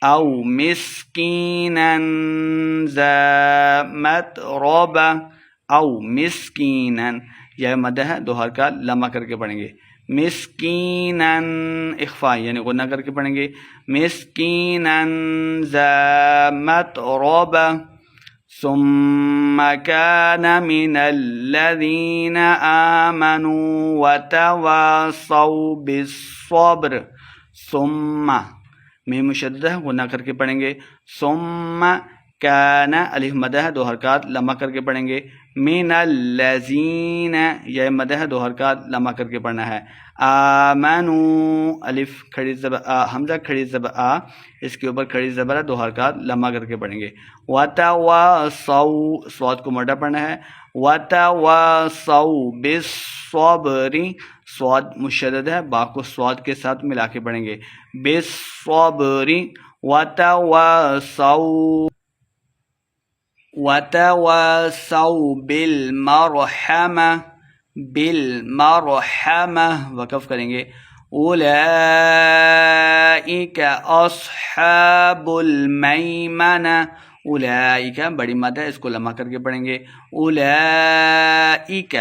او مسکینا ذا متربہ، او مسکینا، یہ مد ہے، دو حرکات لمبا کر کے پڑھیں گے، مسکینا اخفا یعنی غنہ کر کے پڑھیں گے، مسکینا ذا متربہ، ثم كان من الذين آمنوا وتواصوا بالصبر، ثم میم مشدد ہے، غنہ کر کے پڑھیں گے، ثم کان الف مد ہے، دو حرکات لمبا کر کے پڑھیں گے، من الذین، یہ مد ہے، دو حرکات لمبا کر کے پڑھنا ہے، آمنو الف کھڑی زبر آ، حمزہ کھڑی زبر آ، اس کے اوپر کھڑی زبر ہے، دو حرکات لمبا کر کے پڑھیں گے، وتواصوا صاد کو موٹا پڑھنا ہے، وتواصوا بالصبر، صاد مشدد ہے، با کو صاد کے ساتھ ملا کے پڑھیں گے، بالصبر، وتواصوا بالمرحمہ، بالمرحمہ وقف کریں گے، اولئک اصحاب المیمنہ، اولئک بڑی مد ہے، اس کو لمبا کر کے پڑھیں گے، اولئک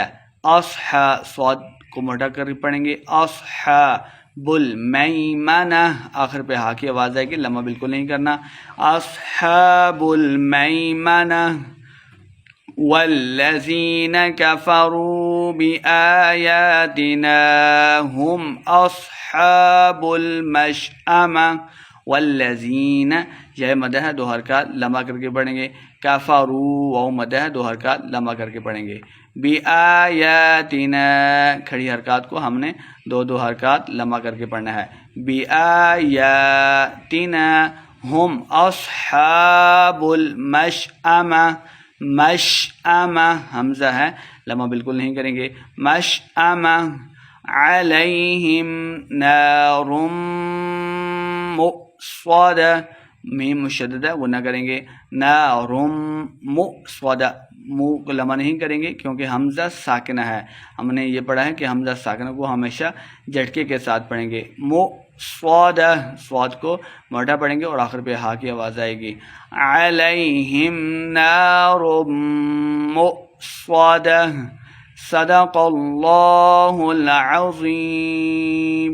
صاد کو موٹا کر کے پڑھیں گے، اصحاب المیمنہ، آخر پہ ہا کی آواز آئے گی، لمبا بالکل نہیں کرنا، اصحاب المیمنہ، والذین کفروا بآیاتنا هم اصحاب المشأمہ، والذین یہ مد ہے، دو حرکات لمبا کر کے پڑھیں گے، کفروا واو مد ہے، دو حرکات لمبا کر کے پڑھیں گے، بآیاتنا کھڑی حرکات کو ہم نے دو حرکات لمبا کر کے پڑھنا ہے، بآیاتنا ہم اصحاب المشأمہ، مشأمہ حمزہ ہے، لمبا بالکل نہیں کریں گے، مشأمہ، علیہم نار مؤصدہ، میم مشدد ہے، غنہ کریں گے، نار مؤصدہ، منہ کو لمبا نہیں کریں گے کیونکہ حمزہ ساکنہ ہے، ہم نے یہ پڑھا ہے کہ حمزہ ساکنہ کو ہمیشہ جھٹکے کے ساتھ پڑھیں گے، مؤصدہ، صاد کو موٹا پڑھیں گے اور آخر پہ ہا کی آواز آئے گی، علیہم نار مؤصدہ، صدق اللہ العظیم۔